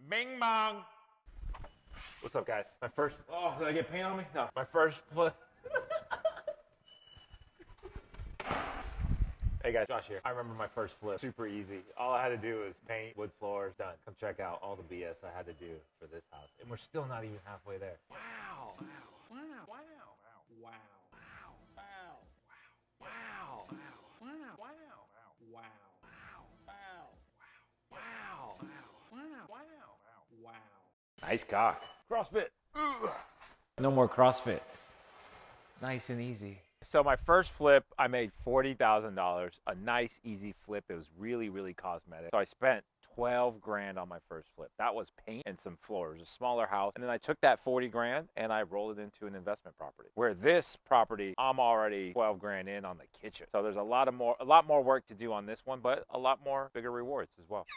Bing bong. What's up, guys? My first. Oh, did I get paint on me? No. My first flip. Hey guys, Josh here. I remember my first flip. Super easy. All I had to do was paint, wood floors, done. Come check out all the BS I had to do for this house. And we're still not even halfway there. Wow. Wow. Wow. Wow. Wow. Wow. Wow. Wow. Wow. Wow. Wow. Wow. Wow. Wow. Wow. Wow. Wow. Nice cock. CrossFit. Ugh. No more CrossFit. Nice and easy. So my first flip, I made $40,000. A nice, easy flip. It was really, really cosmetic. So I spent 12 grand on my first flip. That was paint and some floors, a smaller house. And then I took that 40 grand and I rolled it into an investment property. Where this property, I'm already 12 grand in on the kitchen. So there's a lot more work to do on this one, but a lot more bigger rewards as well.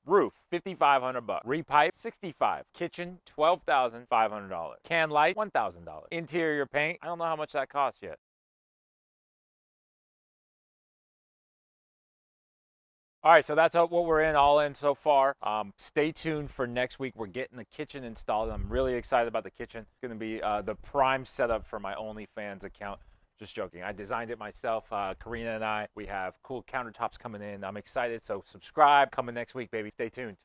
Roof, $5,500. Repipe, $65. Kitchen, $12,500. Can light, $1,000. Interior paint, I don't know how much that costs yet. All right, so that's what we're in, all in so far. Stay tuned for next week. We're getting the kitchen installed. I'm really excited about the kitchen. It's gonna be the prime setup for my OnlyFans account. Just joking. I designed it myself. Karina and I, we have cool countertops coming in. I'm excited. So subscribe. Coming next week, baby. Stay tuned.